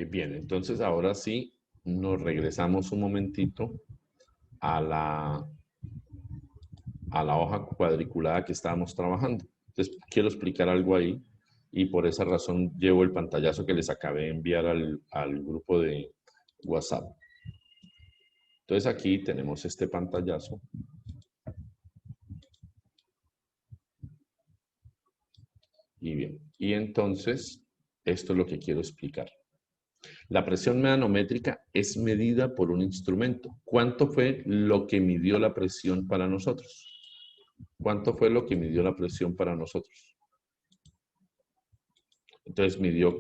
Bien, entonces ahora sí nos regresamos un momentito a la hoja cuadriculada que estábamos trabajando. Entonces quiero explicar algo ahí y por esa razón llevo el pantallazo que les acabé de enviar al grupo de WhatsApp. Entonces aquí tenemos este pantallazo. Y bien, y entonces esto es lo que quiero explicar. La presión manométrica es medida por un instrumento. ¿Cuánto fue lo que midió la presión para nosotros? ¿Cuánto fue lo que midió la presión para nosotros? Entonces midió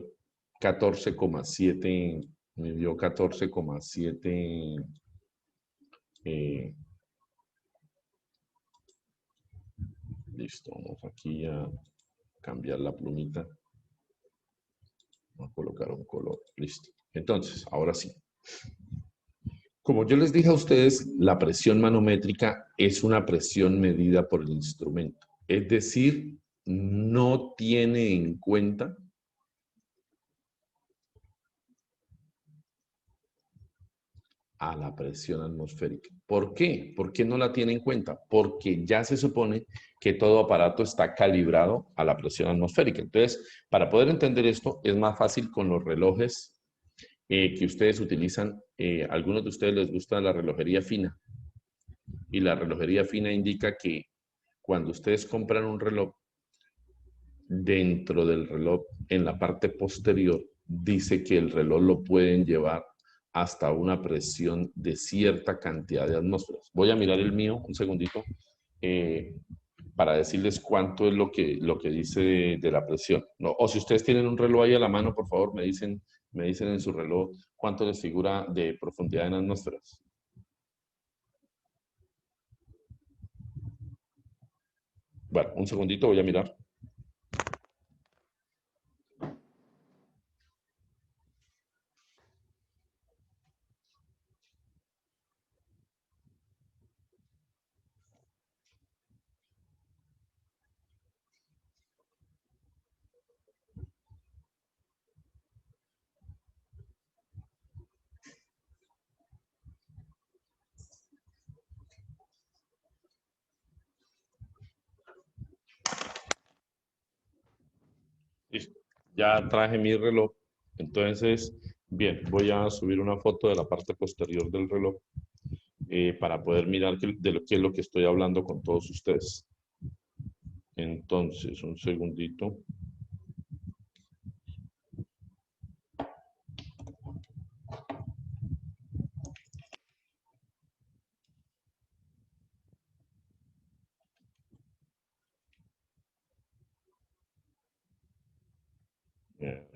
14,7, midió 14,7, listo, vamos aquí a cambiar la plumita, vamos a colocar un color, listo. Entonces, ahora sí. Como yo les dije a ustedes, la presión manométrica es una presión medida por el instrumento. Es decir, no tiene en cuenta a la presión atmosférica. ¿Por qué? ¿Por qué no la tiene en cuenta? Porque ya se supone que todo aparato está calibrado a la presión atmosférica. Entonces, para poder entender esto, es más fácil con los relojes que ustedes utilizan. Algunos de ustedes les gusta la relojería fina. Y la relojería fina indica que cuando ustedes compran un reloj, dentro del reloj, en la parte posterior, dice que el reloj lo pueden llevar hasta una presión de cierta cantidad de atmósferas. Voy a mirar el mío un segundito eh, para decirles cuánto es lo que dice de la presión. No, o si ustedes tienen un reloj ahí a la mano, por favor, me dicen en su reloj cuánto les figura de profundidad en atmósferas. Bueno, un segundito, voy a mirar. Listo. Ya traje mi reloj. Entonces, bien, voy a subir una foto de la parte posterior del reloj para poder mirar qué es lo que estoy hablando con todos ustedes. Entonces, un segundito.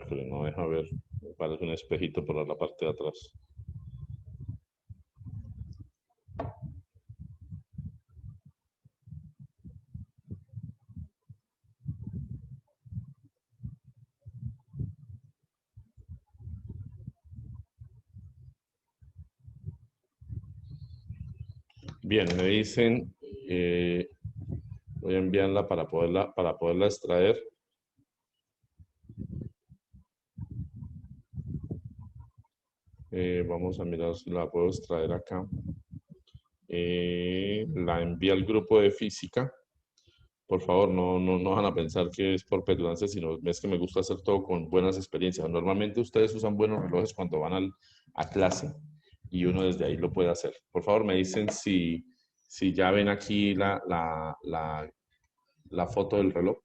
Pero no deja ver, me parece un espejito por la parte de atrás. Bien, me dicen, voy a enviarla para poderla extraer. Vamos a mirar si la puedo extraer acá. La envía al grupo de física. Por favor, no van a pensar que es por petulancia, sino es que me gusta hacer todo con buenas experiencias. Normalmente ustedes usan buenos relojes cuando van a clase y uno desde ahí lo puede hacer. Por favor, me dicen si ya ven aquí la foto del reloj.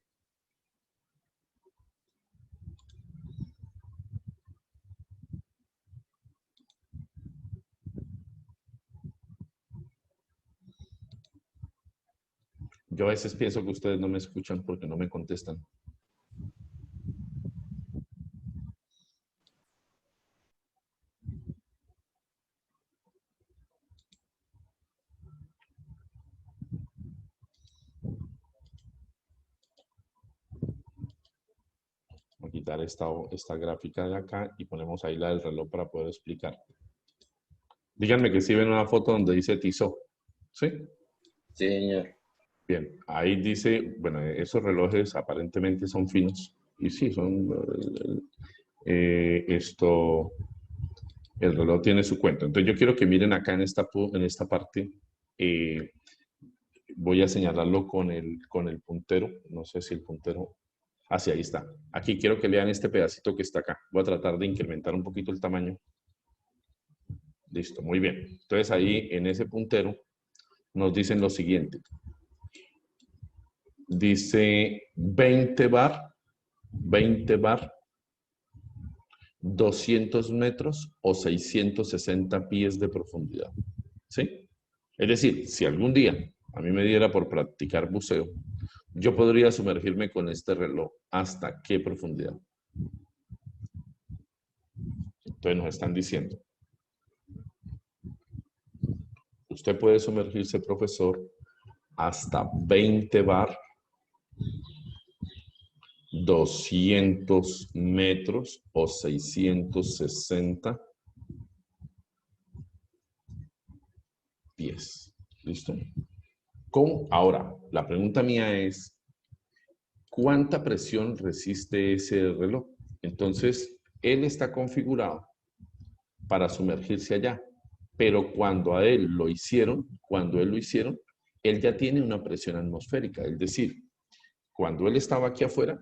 Yo a veces pienso que ustedes no me escuchan porque no me contestan. Voy a quitar esta gráfica de acá y ponemos ahí la del reloj para poder explicar. Díganme que si ven una foto donde dice Tissot, ¿sí? Sí, señor. Bien, ahí dice, bueno, esos relojes aparentemente son finos. Y sí, son, el reloj tiene su cuento. Entonces yo quiero que miren acá en esta parte, voy a señalarlo con el puntero, no sé si el puntero, ahí está. Aquí quiero que lean este pedacito que está acá. Voy a tratar de incrementar un poquito el tamaño. Listo, muy bien. Entonces ahí en ese puntero nos dicen lo siguiente. Dice 20 bar, 200 metros o 660 pies de profundidad. ¿Sí? Es decir, si algún día a mí me diera por practicar buceo, yo podría sumergirme con este reloj hasta qué profundidad. Entonces nos están diciendo, usted puede sumergirse, profesor, hasta 20 bar, 200 metros o 660 pies. ¿Listo? Ahora, la pregunta mía es, ¿cuánta presión resiste ese reloj? Entonces, él está configurado para sumergirse allá, pero cuando él lo hicieron, él ya tiene una presión atmosférica, es decir, cuando él estaba aquí afuera,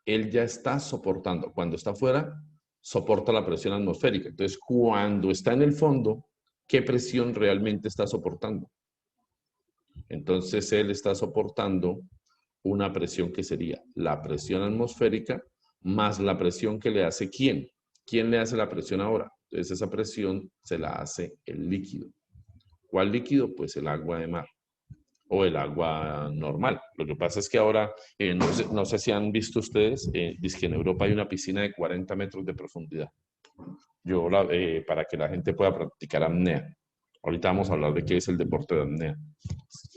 él ya está soportando, cuando está afuera, soporta la presión atmosférica. Entonces, cuando está en el fondo, ¿qué presión realmente está soportando? Entonces, él está soportando una presión que sería la presión atmosférica más la presión que le hace ¿quién? ¿Quién le hace la presión ahora? Entonces, esa presión se la hace el líquido. ¿Cuál líquido? Pues el agua de mar o el agua normal. Lo que pasa es que ahora, no sé si han visto ustedes, dice que en Europa hay una piscina de 40 metros de profundidad. Para que la gente pueda practicar apnea. Ahorita vamos a hablar de qué es el deporte de apnea.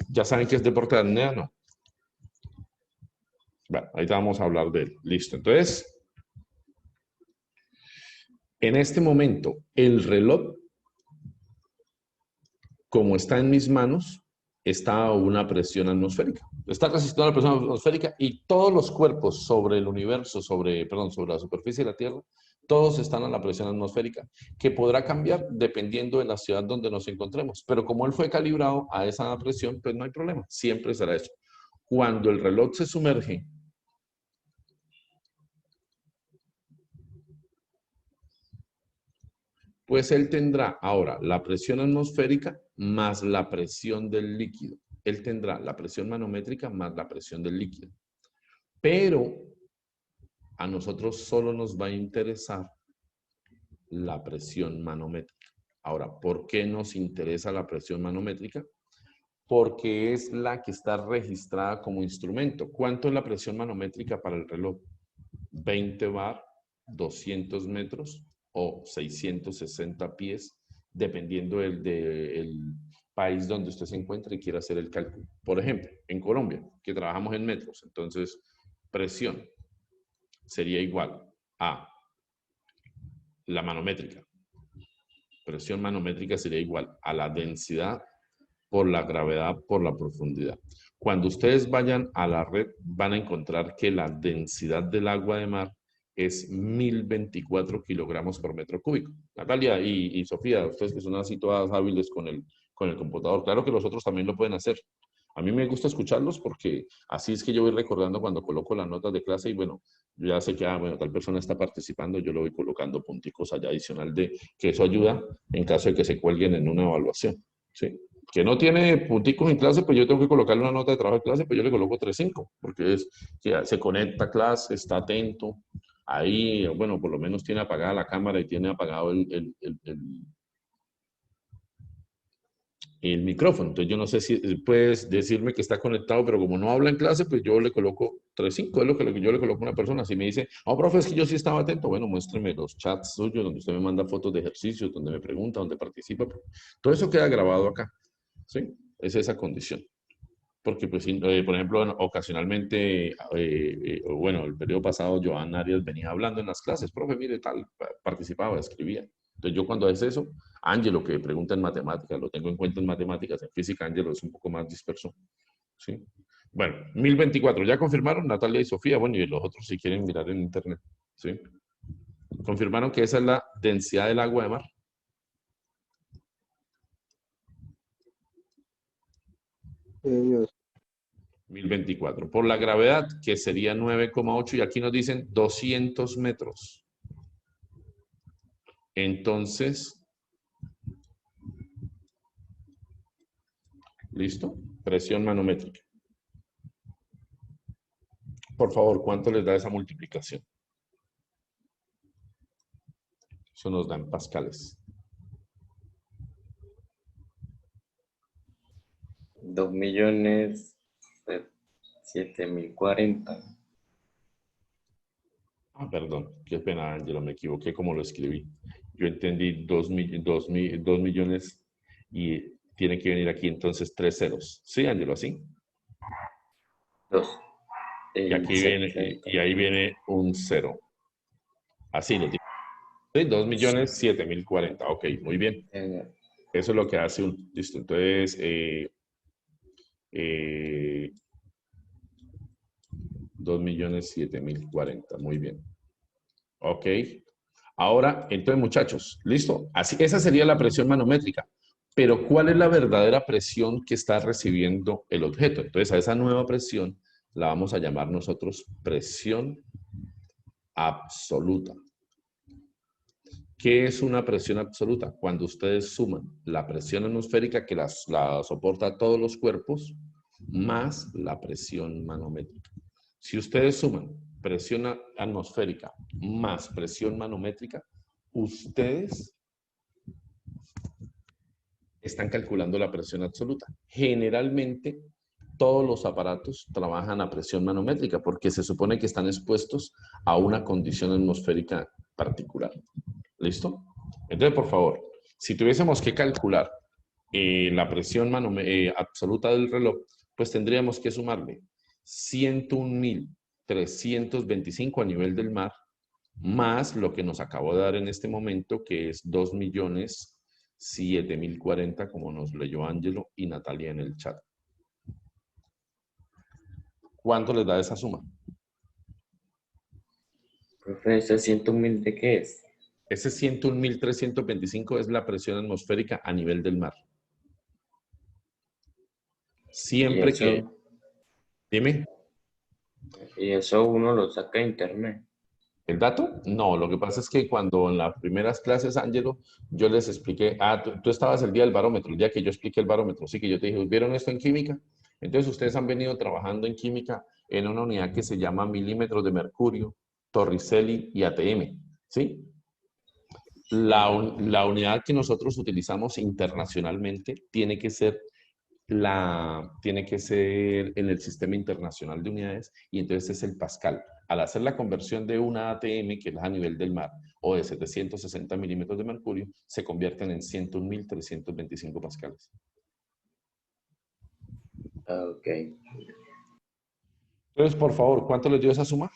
¿Ya saben qué es deporte de apnea? No. Bueno, ahorita vamos a hablar de él. Listo. Entonces, en este momento, el reloj, como está en mis manos, está a una presión atmosférica. Está resistiendo a la presión atmosférica y todos los cuerpos sobre el universo, sobre la superficie de la Tierra, todos están a la presión atmosférica, que podrá cambiar dependiendo de la ciudad donde nos encontremos. Pero como él fue calibrado a esa presión, pues no hay problema, siempre será eso. Cuando el reloj se sumerge, pues él tendrá ahora la presión atmosférica más la presión del líquido. Él tendrá la presión manométrica más la presión del líquido. Pero a nosotros solo nos va a interesar la presión manométrica. Ahora, ¿por qué nos interesa la presión manométrica? Porque es la que está registrada como instrumento. ¿Cuánto es la presión manométrica para el reloj? 20 bar, 200 metros o 660 pies, dependiendo del país donde usted se encuentre y quiera hacer el cálculo. Por ejemplo, en Colombia, que trabajamos en metros, entonces presión sería igual a la manométrica. Presión manométrica sería igual a la densidad por la gravedad por la profundidad. Cuando ustedes vayan a la red, van a encontrar que la densidad del agua de mar es 1024 kilogramos por metro cúbico. Natalia y Sofía, ustedes que son así todas hábiles con el computador, claro que los otros también lo pueden hacer. A mí me gusta escucharlos porque así es que yo voy recordando cuando coloco las notas de clase y bueno, yo ya sé que, bueno, tal persona está participando, yo lo voy colocando punticos allá adicional de que eso ayuda en caso de que se cuelguen en una evaluación, ¿sí? Que no tiene punticos en clase, pues yo tengo que colocarle una nota de trabajo de clase, pues yo le coloco 3.5, porque es que se conecta a clase, está atento, ahí, bueno, por lo menos tiene apagada la cámara y tiene apagado el micrófono. Entonces yo no sé si puedes decirme que está conectado, pero como no habla en clase, pues yo le coloco 3.5, es lo que yo le coloco a una persona. Si me dice, oh, profe, es que yo sí estaba atento, bueno, muéstreme los chats suyos donde usted me manda fotos de ejercicios, donde me pregunta, donde participa. Todo eso queda grabado acá, ¿sí? Es esa condición. Porque, pues, por ejemplo, ocasionalmente, bueno, el periodo pasado, Joan Arias venía hablando en las clases, profe, mire, tal, participaba, escribía. Entonces, yo cuando haces eso, Ángelo, que pregunta en matemáticas, lo tengo en cuenta en matemáticas, en física, Ángelo es un poco más disperso. ¿Sí? Bueno, 1024, ¿ya confirmaron Natalia y Sofía? Bueno, y los otros si quieren mirar en internet. ¿Sí? ¿Confirmaron que esa es la densidad del agua de mar? Sí, señor. 1024. Por la gravedad, que sería 9,8, y aquí nos dicen 200 metros. Entonces, ¿listo? Presión manométrica. Por favor, ¿cuánto les da esa multiplicación? Eso nos da en pascales. 2.007.040. Ah, perdón, qué pena, Ángelo, me equivoqué como lo escribí. Yo entendí 2 millones y tiene que venir aquí entonces 3 ceros. ¿Sí, Ángelo, así? 2. Y aquí viene, y ahí viene un cero. Así lo digo. Sí, 2.007.040. Ok, muy bien. Eso es lo que hace un. Listo. Entonces, eh, 2.007.040. Muy bien. Ok. Ahora, entonces, muchachos, listo. Así, esa sería la presión manométrica. Pero, ¿cuál es la verdadera presión que está recibiendo el objeto? Entonces, a esa nueva presión la vamos a llamar nosotros presión absoluta. ¿Qué es una presión absoluta? Cuando ustedes suman la presión atmosférica que la soporta a todos los cuerpos más la presión manométrica. Si ustedes suman presión atmosférica más presión manométrica, ustedes están calculando la presión absoluta. Generalmente, todos los aparatos trabajan a presión manométrica porque se supone que están expuestos a una condición atmosférica particular. ¿Listo? Entonces, por favor, si tuviésemos que calcular la presión absoluta del reloj, pues tendríamos que sumarle 101.325 a nivel del mar, más lo que nos acabó de dar en este momento, que es 2.007.040, como nos leyó Ángelo y Natalia en el chat. ¿Cuánto les da esa suma? Profe, ¿ese 100.000 de qué es? Ese 101.325 es la presión atmosférica a nivel del mar. Y Siempre que... eso, Dime. y eso uno lo saca de internet. ¿El dato? No, lo que pasa es que cuando en las primeras clases, Ángelo, yo les expliqué, tú estabas el día del barómetro, el día que yo expliqué el barómetro, sí que yo te dije, ¿vieron esto en química? Entonces ustedes han venido trabajando en química en una unidad que se llama milímetros de mercurio, Torricelli y ATM, ¿sí? La unidad que nosotros utilizamos internacionalmente tiene que ser en el sistema internacional de unidades y entonces es el pascal. Al hacer la conversión de una ATM, que es a nivel del mar, o de 760 milímetros de mercurio, se convierten en 101.325 pascales. Ok. Entonces, por favor, ¿cuánto les dio esa suma?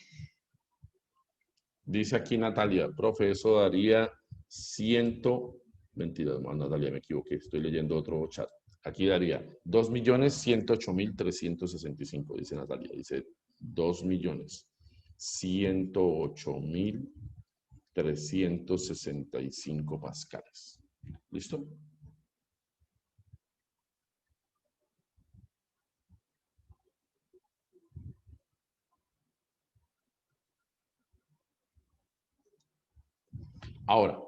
Dice aquí Natalia, profe, eso daría 122. No, Natalia, me equivoqué, estoy leyendo otro chat. Aquí daría 2.108.365, dice Natalia. Dice 2.108.365 pascales. ¿Listo? Ahora,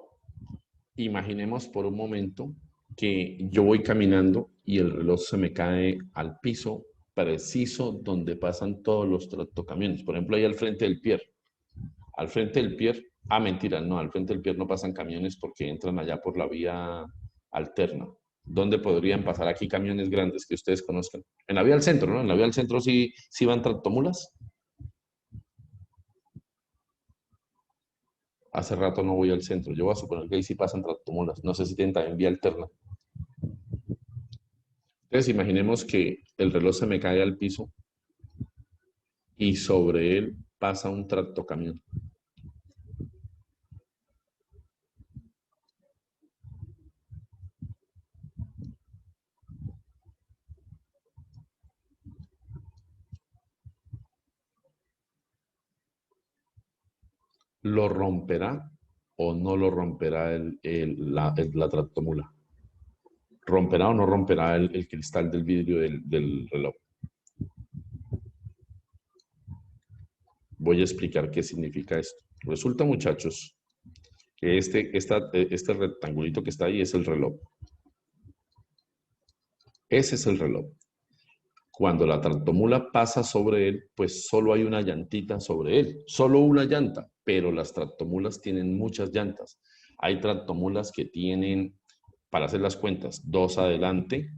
imaginemos por un momento que yo voy caminando y el reloj se me cae al piso preciso donde pasan todos los tractocamiones. Por ejemplo, ahí al frente del pier. Al frente del pier, mentira, no, al frente del pier no pasan camiones porque entran allá por la vía alterna. ¿Dónde podrían pasar aquí camiones grandes que ustedes conozcan? En la vía al centro, ¿no? En la vía al centro sí van tractomulas. Hace rato no voy al centro. Yo voy a suponer que ahí sí pasan tractomulas. No sé si tienen también vía alterna. Entonces, imaginemos que el reloj se me cae al piso y sobre él pasa un tractocamión. Lo romperá o no lo romperá la tractomula? ¿Romperá o no romperá el cristal del vidrio del reloj? Voy a explicar qué significa esto. Resulta, muchachos, que este rectangulito que está ahí es el reloj. Ese es el reloj. Cuando la tractomula pasa sobre él, pues solo hay una llantita sobre él, solo una llanta, pero las tractomulas tienen muchas llantas. Hay tractomulas que tienen, para hacer las cuentas, 2 adelante,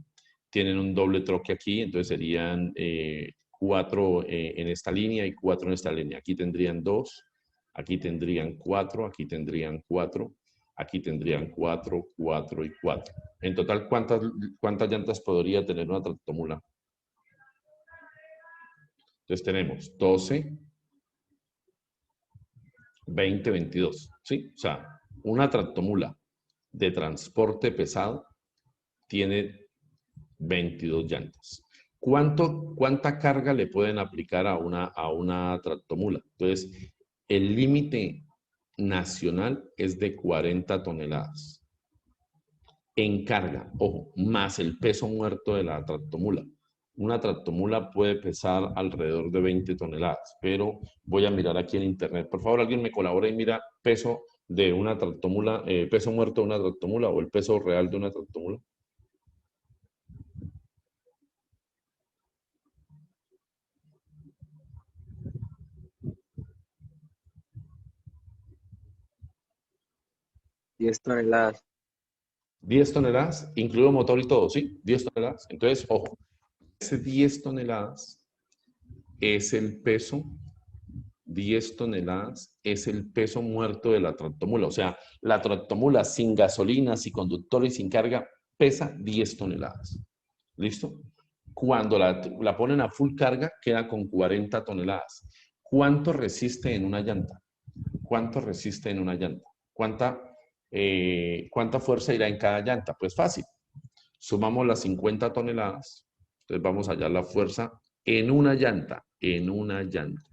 tienen un doble troque aquí, entonces serían 4 en esta línea y 4 en esta línea. Aquí tendrían 2, aquí tendrían 4, aquí tendrían 4, aquí tendrían 4, 4 y 4. En total, ¿cuántas llantas podría tener una tractomula? Entonces tenemos 12, 20, 22, ¿sí? O sea, una tractomula de transporte pesado tiene 22 llantas. ¿Cuánta carga le pueden aplicar a una tractomula? Entonces, el límite nacional es de 40 toneladas. En carga, ojo, más el peso muerto de la tractomula. Una tractomula puede pesar alrededor de 20 toneladas, pero voy a mirar aquí en internet. Por favor, alguien me colabora y mira peso de una tractomula, peso muerto de una tractomula o el peso real de una tractomula. Diez toneladas. 10 toneladas, incluido motor y todo, ¿sí? 10 toneladas. Entonces, ojo, ese 10 toneladas es el peso, 10 toneladas es el peso muerto de la tractomula. O sea, la tractomula sin gasolina, sin conductor y sin carga pesa 10 toneladas. ¿Listo? Cuando la ponen a full carga, queda con 40 toneladas. ¿Cuánto resiste en una llanta? ¿Cuánto resiste en una llanta? ¿Cuánta fuerza irá en cada llanta? Pues fácil. Sumamos las 50 toneladas. Entonces vamos a hallar la fuerza en una llanta. En una llanta.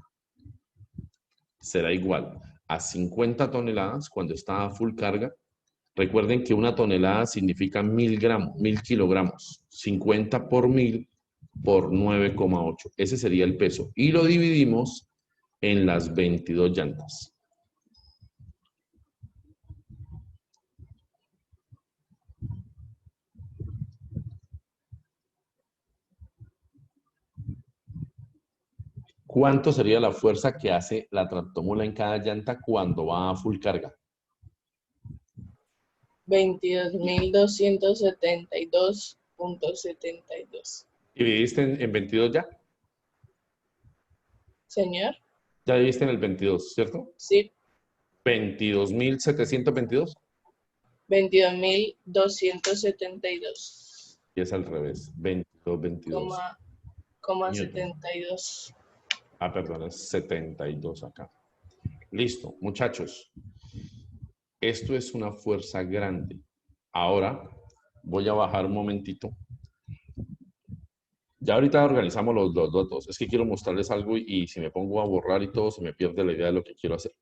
Será igual a 50 toneladas cuando está a full carga. Recuerden que una tonelada significa 1000 gramos, 1000 kilogramos. 50 por 1000 por 9,8. Ese sería el peso. Y lo dividimos en las 22 llantas. ¿Cuánto sería la fuerza que hace la tractomula en cada llanta cuando va a full carga? 22.272.72. ¿Dividiste en 22 ya? Señor, Ya dividiste en el 22, ¿cierto? sí, 22.722. 22.272, Y es al revés. 22, 22. coma Newton. 72. Ah, perdón, es 72 acá. Listo, muchachos. Esto es una fuerza grande. Ahora voy a bajar un momentito. Ya ahorita organizamos los dos. Es que quiero mostrarles algo y si me pongo a borrar y todo, se me pierde la idea de lo que quiero hacer.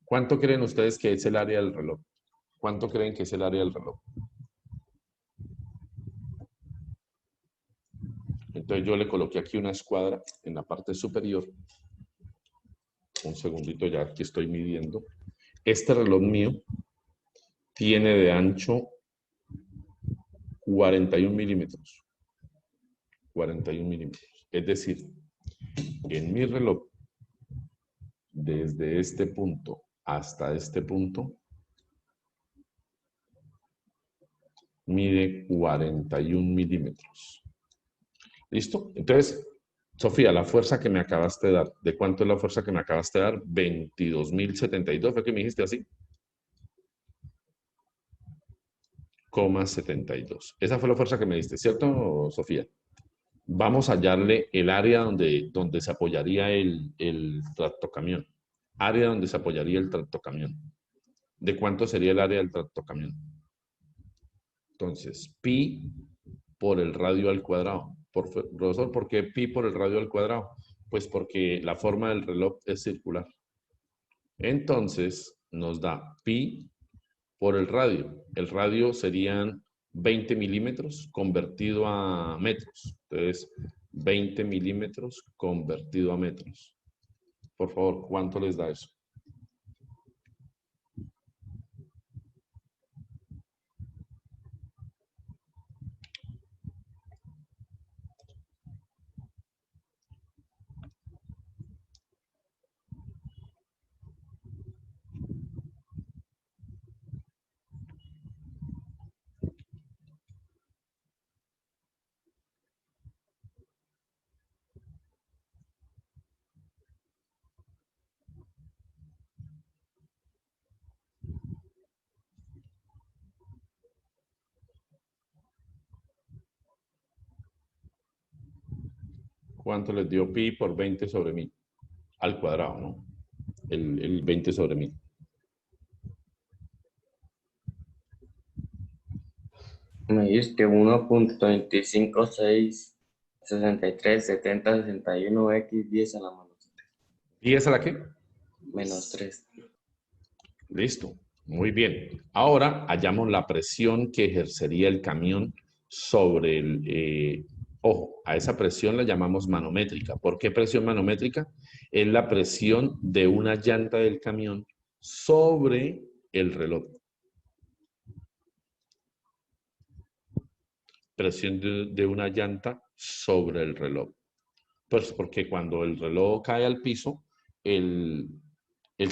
¿Cuánto creen ustedes que es el área del reloj? ¿Cuánto creen que es el área del reloj? Entonces yo le coloqué aquí una escuadra en la parte superior. Un segundito, ya aquí estoy midiendo. Este reloj mío tiene de ancho 41 milímetros. 41 milímetros. Es decir, en mi reloj, desde este punto hasta este punto, mide 41 milímetros. ¿Listo? Entonces, Sofía, la fuerza que me acabaste de dar, ¿de cuánto es la fuerza que me acabaste de dar? 22.072, ¿fue que me dijiste así? 72. Esa fue la fuerza que me diste, ¿cierto, Sofía? Vamos a hallarle el área donde se apoyaría el tractocamión. Área donde se apoyaría el tractocamión. ¿De cuánto sería el área del tractocamión? Entonces, pi por el radio al cuadrado. Profesor, ¿por qué pi por el radio al cuadrado? Pues porque la forma del reloj es circular. Entonces nos da pi por el radio. El radio serían 20 milímetros convertido a metros. Entonces, 20 milímetros convertido a metros. Por favor, ¿cuánto les da eso? ¿Cuánto les dio pi por 20 sobre 1000? Al cuadrado, ¿no? El 20 sobre 1000. Me diste 1.256637061x10 a la ¿Y esa la qué? menos 3. Listo. Muy bien. Ahora hallamos la presión que ejercería el camión sobre el... ojo, a esa presión la llamamos manométrica. ¿Por qué presión manométrica? Es la presión de una llanta del camión sobre el reloj. Presión de una llanta sobre el reloj. Pues porque cuando el reloj cae al piso, el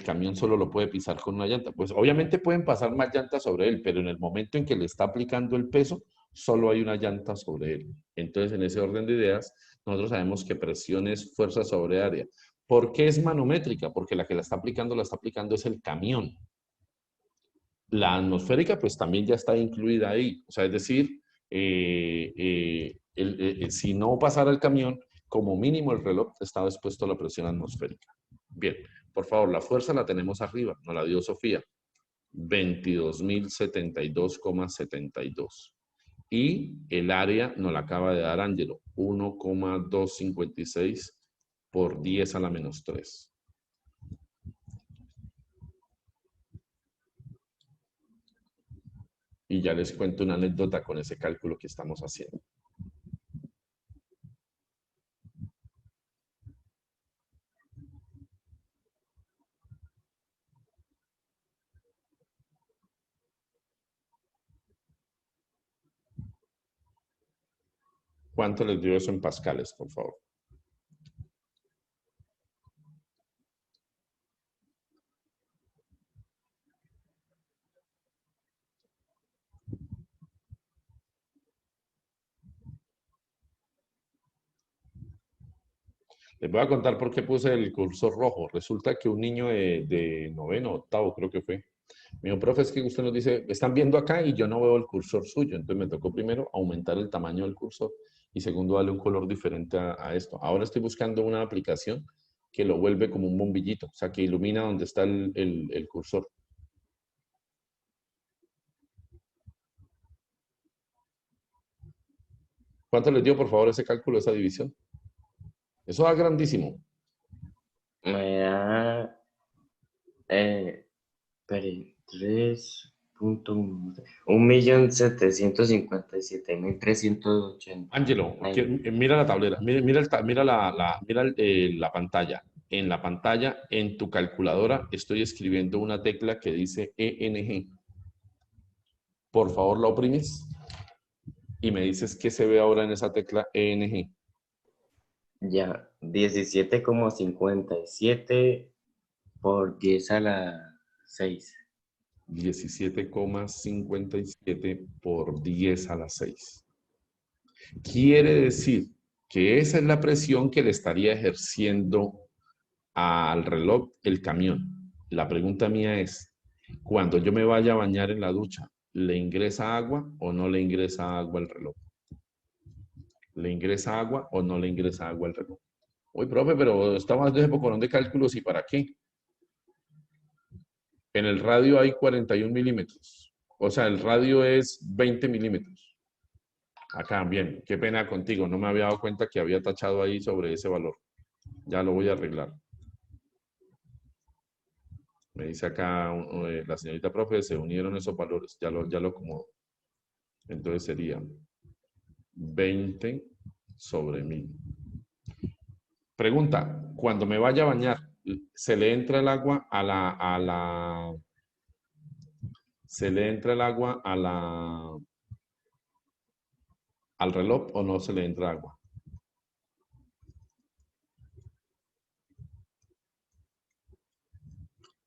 camión solo lo puede pisar con una llanta. Pues obviamente pueden pasar más llantas sobre él, pero en el momento en que le está aplicando el peso, solo hay una llanta sobre él. Entonces, en ese orden de ideas, nosotros sabemos que presión es fuerza sobre área. ¿Por qué es manométrica? Porque la que la está aplicando es el camión. La atmosférica, pues también ya está incluida ahí. O sea, es decir, si no pasara el camión, como mínimo el reloj estaba expuesto a la presión atmosférica. Bien, por favor, la fuerza la tenemos arriba, nos la dio Sofía. 22.072,72. Y el área nos la acaba de dar Ángelo, 1,256 por 10 a la menos 3. Y ya les cuento una anécdota con ese cálculo que estamos haciendo. ¿Cuánto les dio eso en pascales, por favor? Les voy a contar por qué puse el cursor rojo. Resulta que un niño de noveno, octavo, creo que fue, me dijo, profe, es que usted nos dice, están viendo acá y yo no veo el cursor suyo. Entonces me tocó primero aumentar el tamaño del cursor y segundo darle un color diferente a esto. Ahora estoy buscando una aplicación que lo vuelve como un bombillito, o sea, que ilumina donde está el cursor. ¿Cuánto les dio, por favor, ese cálculo, esa división? Eso da grandísimo. Me da 3.1 1.757.380. Ángelo, mira la tablera, mira la pantalla. En la pantalla, en tu calculadora, estoy escribiendo una tecla que dice ENG. Por favor, la oprimes y me dices qué se ve ahora en esa tecla ENG. Ya, 17,57 por 10 a la 6. 17,57 por 10 a la 6. Quiere decir que esa es la presión que le estaría ejerciendo al reloj el camión. La pregunta mía es, cuando yo me vaya a bañar en la ducha, ¿le ingresa agua o no le ingresa agua al reloj? ¿Le ingresa agua o no le ingresa agua al reloj? Uy, profe, pero estamos de poconón de cálculos, ¿y para qué? En el radio hay 41 milímetros. O sea, el radio es 20 milímetros. Acá, bien. Qué pena contigo. No me había dado cuenta que había tachado ahí sobre ese valor. Ya lo voy a arreglar. Me dice acá la señorita profe, se unieron esos valores, ya lo acomodo. Entonces sería 20 sobre 1000. Pregunta, cuando me vaya a bañar, ¿se le entra el agua al reloj o no se le entra agua?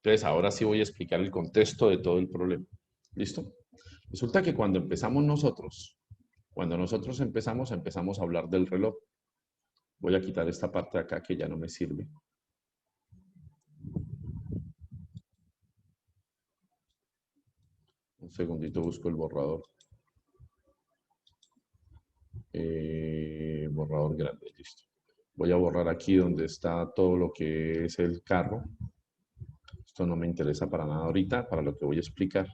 Entonces, ahora sí voy a explicar el contexto de todo el problema. ¿Listo? Resulta que cuando nosotros empezamos a hablar del reloj. Voy a quitar esta parte de acá que ya no me sirve. Un segundito, busco el borrador. Borrador grande, listo. Voy a borrar aquí donde está todo lo que es el carro. Esto no me interesa para nada ahorita, para lo que voy a explicar.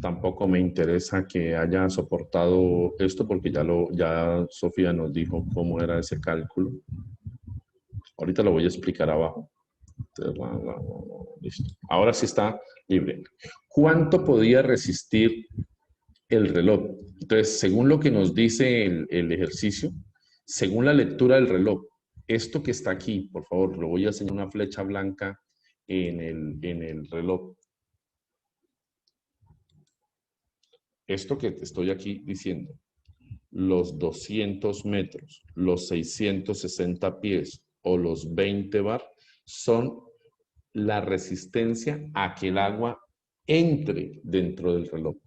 Tampoco me interesa que haya soportado esto porque ya Sofía nos dijo cómo era ese cálculo. Ahorita lo voy a explicar abajo. Listo. Ahora sí está libre. ¿Cuánto podía resistir el reloj? Entonces, según lo que nos dice el ejercicio, según la lectura del reloj, esto que está aquí, por favor, lo voy a hacer una flecha blanca en el reloj. Esto que te estoy aquí diciendo, los 200 metros, los 660 pies o los 20 bar son la resistencia a que el agua entre dentro del reloj.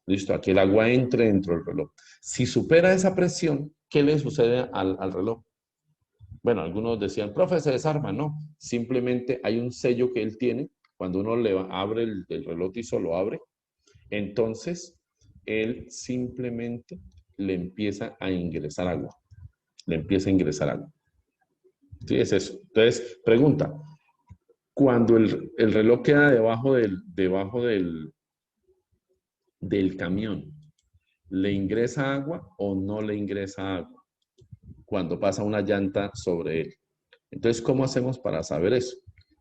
Listo, a que el agua entre dentro del reloj. Si supera esa presión, ¿qué le sucede al reloj? Bueno, algunos decían, profe, se desarma. No, simplemente hay un sello que él tiene. Cuando uno abre el reloj y solo abre, entonces él simplemente le empieza a ingresar agua. Le empieza a ingresar agua. Sí, es eso. Entonces, pregunta, cuando el reloj queda debajo del camión, ¿le ingresa agua o no le ingresa agua cuando pasa una llanta sobre él? Entonces, ¿cómo hacemos para saber eso?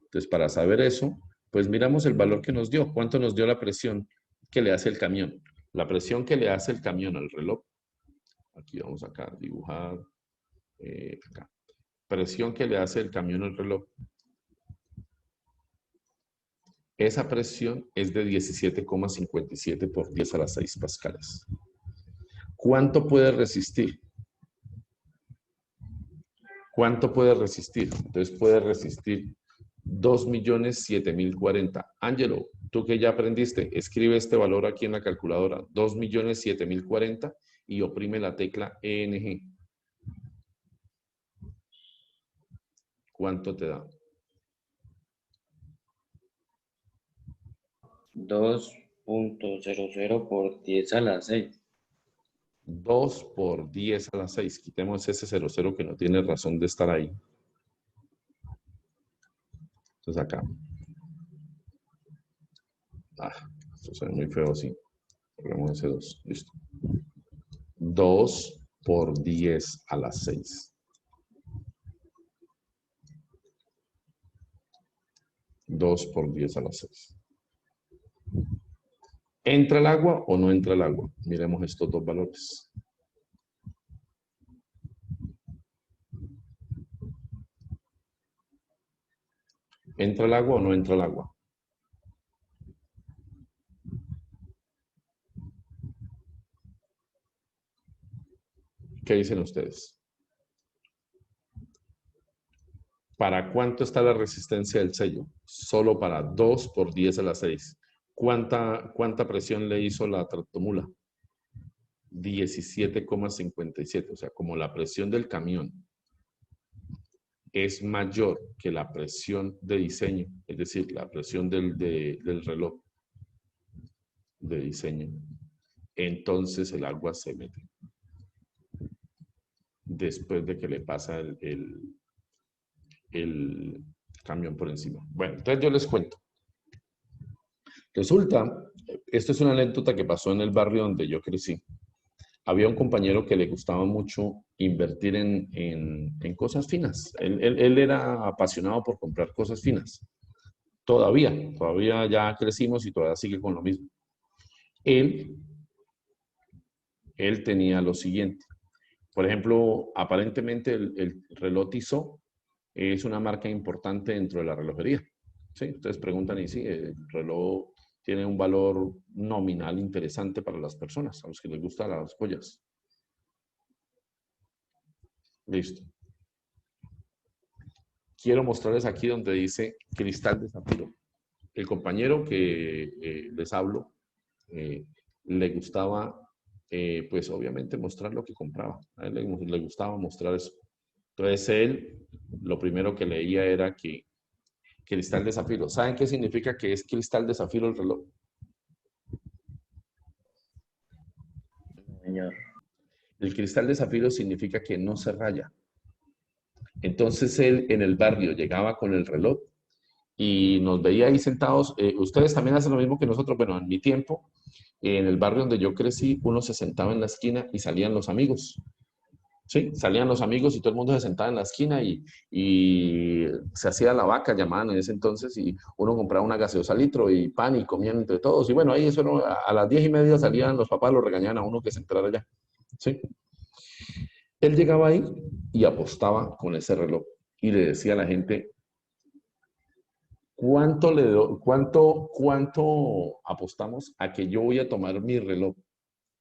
Entonces, para saber eso, pues miramos el valor que nos dio. ¿Cuánto nos dio la presión que le hace el camión? La presión que le hace el camión al reloj. Aquí vamos acá, dibujar. Acá. Presión que le hace el camión al reloj. Esa presión es de 17,57 por 10 a la 6 pascales. ¿Cuánto puede resistir? ¿Cuánto puede resistir? Entonces puede resistir 2.007.040. Ángelo, tú que ya aprendiste, escribe este valor aquí en la calculadora, 2.007.040 y oprime la tecla ENG. ¿Cuánto te da? 2.00 por 10 a la 6. 2 por 10 a la 6. Quitemos ese 00 que no tiene razón de estar ahí. Entonces acá. Esto se ve muy feo así. Ponemos ese 2. Listo. 2 por 10 a la 6. 2 por 10 a la 6. ¿Entra el agua o no entra el agua? Miremos estos dos valores. ¿Entra el agua o no entra el agua? ¿Qué dicen ustedes? ¿Para cuánto está la resistencia del sello? Solo para 2 por 10 a la 6. ¿Cuánta presión le hizo la tractomula? 17,57. O sea, como la presión del camión es mayor que la presión de diseño, es decir, la presión del reloj de diseño, entonces el agua se mete. Después de que le pasa el camión por encima. Bueno, entonces yo les cuento. Resulta, esto es una anécdota que pasó en el barrio donde yo crecí. había un compañero que le gustaba mucho invertir en cosas finas. Él era apasionado por comprar cosas finas. Todavía ya crecimos y todavía sigue con lo mismo. Él, él tenía lo siguiente. Por ejemplo, aparentemente el reloj Tissot es una marca importante dentro de la relojería. ¿Sí? Ustedes preguntan y sí, el reloj tiene un valor nominal interesante para las personas, a los que les gustan las joyas. Listo. Quiero mostrarles aquí donde dice cristal de zafiro. El compañero que les hablo le gustaba, pues obviamente mostrar lo que compraba. A él le gustaba mostrar eso. Entonces él, lo primero que leía era que cristal de zafiro. ¿Saben qué significa que es cristal de zafiro el reloj? Señor. El cristal de zafiro significa que no se raya. Entonces él en el barrio llegaba con el reloj y nos veía ahí sentados. Ustedes también hacen lo mismo que nosotros. Bueno, en mi tiempo, en el barrio donde yo crecí, uno se sentaba en la esquina y salían los amigos. Sí, salían los amigos y todo el mundo se sentaba en la esquina y se hacía la vaca, llamaban en ese entonces, y uno compraba una gaseosa al litro y pan y comían entre todos. Y bueno, ahí eso a las 10:30 salían los papás, lo regañaban a uno que se entrara allá. ¿Sí? Él llegaba ahí y apostaba con ese reloj y le decía a la gente, ¿cuánto apostamos a que yo voy a tomar mi reloj?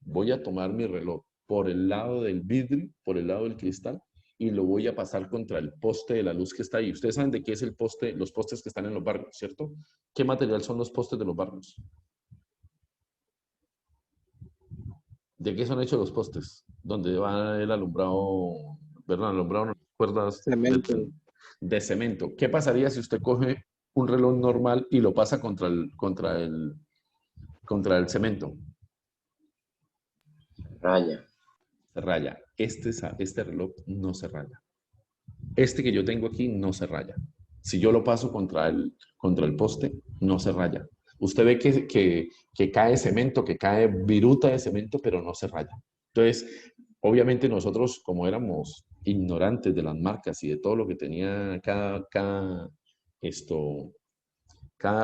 Voy a tomar mi reloj por el lado del vidrio, por el lado del cristal, y lo voy a pasar contra el poste de la luz que está ahí. Ustedes saben de qué es el poste, los postes que están en los barrios, ¿cierto? ¿Qué material son los postes de los barrios? ¿De qué son hechos los postes? Donde va el alumbrado, perdón, alumbrado, no, cuerdas Cemento. de cemento. ¿Qué pasaría si usted coge un reloj normal y lo pasa contra el cemento? Raya. Se raya. Este reloj no se raya. Este que yo tengo aquí no se raya. Si yo lo paso contra el poste, no se raya. Usted ve que cae cemento, que cae viruta de cemento, pero no se raya. Entonces, obviamente nosotros, como éramos ignorantes de las marcas y de todo lo que tenía cada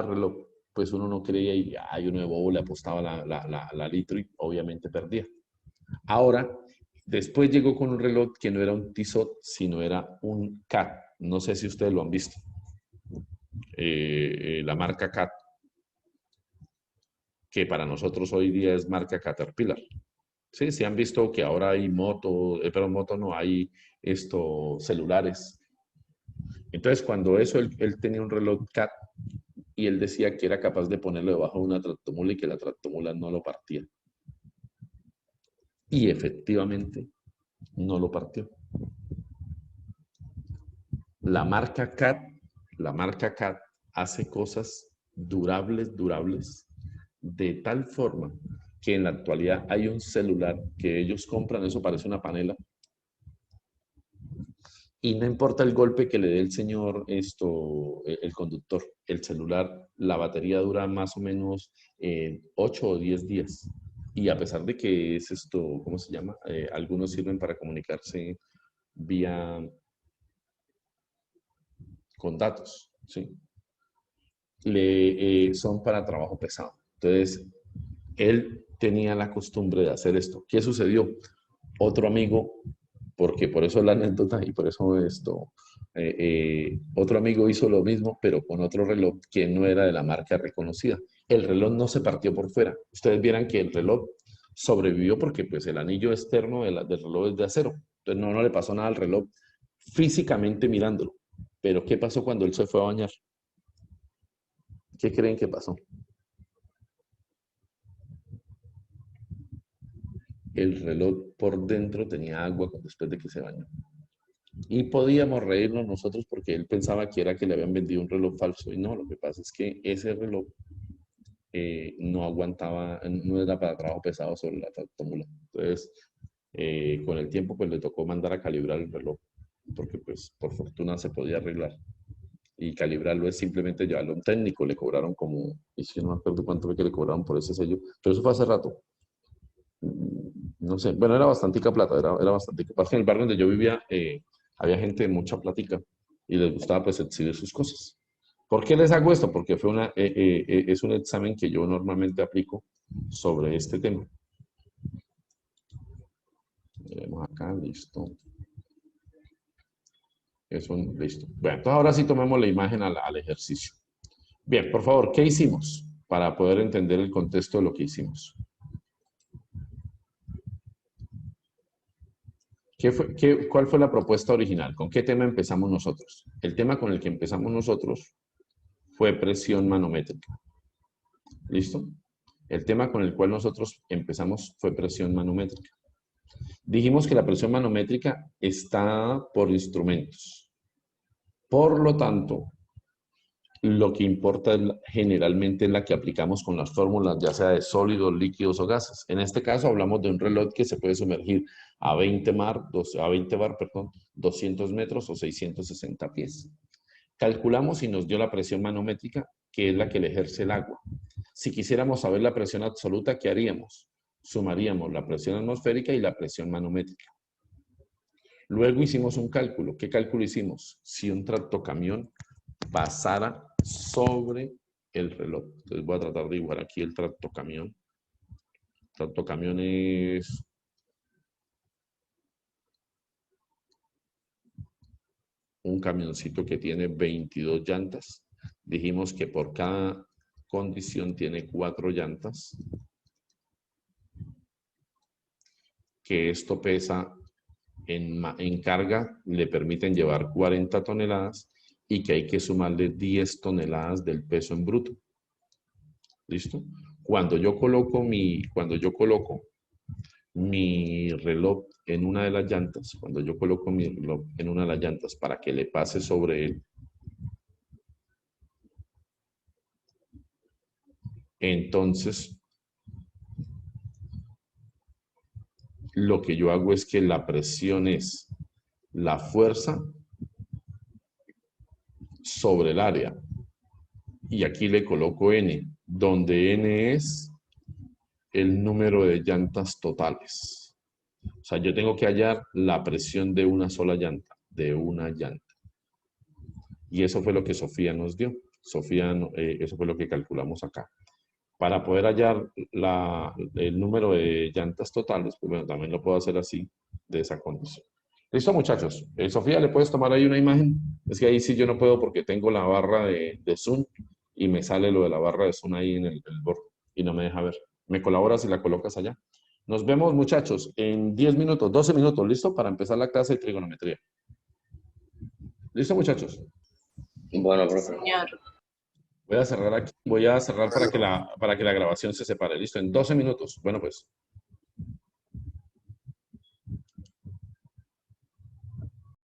reloj, pues uno no creía y uno de bobo le apostaba la litro y obviamente perdía. Ahora, después llegó con un reloj que no era un Tissot, sino era un CAT. No sé si ustedes lo han visto. La marca CAT, que para nosotros hoy día es marca Caterpillar. Sí, se han visto que ahora hay pero moto no, hay celulares. Entonces, cuando él tenía un reloj CAT y él decía que era capaz de ponerlo debajo de una tractomula y que la tractomula no lo partía. Y efectivamente, no lo partió. La marca CAT hace cosas durables, de tal forma que en la actualidad hay un celular que ellos compran, eso parece una panela, y no importa el golpe que le dé el señor, el conductor, el celular, la batería dura más o menos 8 o 10 días. Y a pesar de que es ¿cómo se llama? Algunos sirven para comunicarse vía con datos, ¿sí? Son para trabajo pesado. Entonces, él tenía la costumbre de hacer esto. ¿Qué sucedió? Otro amigo, porque por eso es la anécdota y por eso otro amigo hizo lo mismo, pero con otro reloj que no era de la marca reconocida. El reloj no se partió por fuera. Ustedes vieran que el reloj sobrevivió porque pues el anillo externo del reloj es de acero. Entonces no le pasó nada al reloj físicamente mirándolo. Pero ¿qué pasó cuando él se fue a bañar? ¿Qué creen que pasó? El reloj por dentro tenía agua después de que se bañó. Y podíamos reírnos nosotros porque él pensaba que era que le habían vendido un reloj falso. Y no, lo que pasa es que ese reloj no aguantaba, no era para trabajo pesado sobre la tractomula. Entonces, con el tiempo, pues le tocó mandar a calibrar el reloj, porque pues por fortuna se podía arreglar. Y calibrarlo es simplemente llevarlo a un técnico, le cobraron como, y si no me acuerdo cuánto fue que le cobraron por ese sello, pero eso fue hace rato. No sé, bueno, era bastantica plata, era bastantica. Aparte, en el barrio donde yo vivía, había gente de mucha plática y les gustaba pues exhibir sus cosas. ¿Por qué les hago esto? Porque es un examen que yo normalmente aplico sobre este tema. Veremos acá, listo. Listo. Bueno, entonces ahora sí tomemos la imagen al ejercicio. Bien, por favor, ¿qué hicimos para poder entender el contexto de lo que hicimos? ¿Cuál fue la propuesta original? ¿Con qué tema empezamos nosotros? El tema con el que empezamos nosotros fue presión manométrica. ¿Listo? El tema con el cual nosotros empezamos fue presión manométrica. Dijimos que la presión manométrica está por instrumentos. Por lo tanto, lo que importa generalmente es la que aplicamos con las fórmulas, ya sea de sólidos, líquidos o gases. En este caso hablamos de un reloj que se puede sumergir a 20 bar, 200 metros o 660 pies. Calculamos y nos dio la presión manométrica, que es la que le ejerce el agua. Si quisiéramos saber la presión absoluta, ¿qué haríamos? Sumaríamos la presión atmosférica y la presión manométrica. Luego hicimos un cálculo. ¿Qué cálculo hicimos? Si un tractocamión pasara sobre el reloj. Entonces voy a tratar de dibujar aquí el tractocamión. El tractocamión es un camioncito que tiene 22 llantas. Dijimos que por cada condición tiene 4 llantas. Que esto pesa en carga, le permiten llevar 40 toneladas y que hay que sumarle 10 toneladas del peso en bruto. ¿Listo? Cuando yo coloco mi reloj en una de las llantas, para que le pase sobre él, entonces lo que yo hago es que la presión es la fuerza sobre el área. Y aquí le coloco N, donde N es el número de llantas totales. O sea, yo tengo que hallar la presión de una sola llanta, Y eso fue lo que Sofía nos dio. Eso fue lo que calculamos acá. Para poder hallar el número de llantas totales, pues bueno, también lo puedo hacer así, de esa condición. ¿Listo, muchachos? Sofía, ¿le puedes tomar ahí una imagen? Es que ahí sí yo no puedo porque tengo la barra de Zoom y me sale lo de la barra de Zoom ahí en el borde y no me deja ver. ¿Me colaboras y la colocas allá? Nos vemos, muchachos, en 10 minutos, 12 minutos, ¿listo? Para empezar la clase de trigonometría. ¿Listo, muchachos? Bueno, profe. Señor. Voy a cerrar aquí, para que la grabación se separe. ¿Listo? En 12 minutos. Bueno, pues.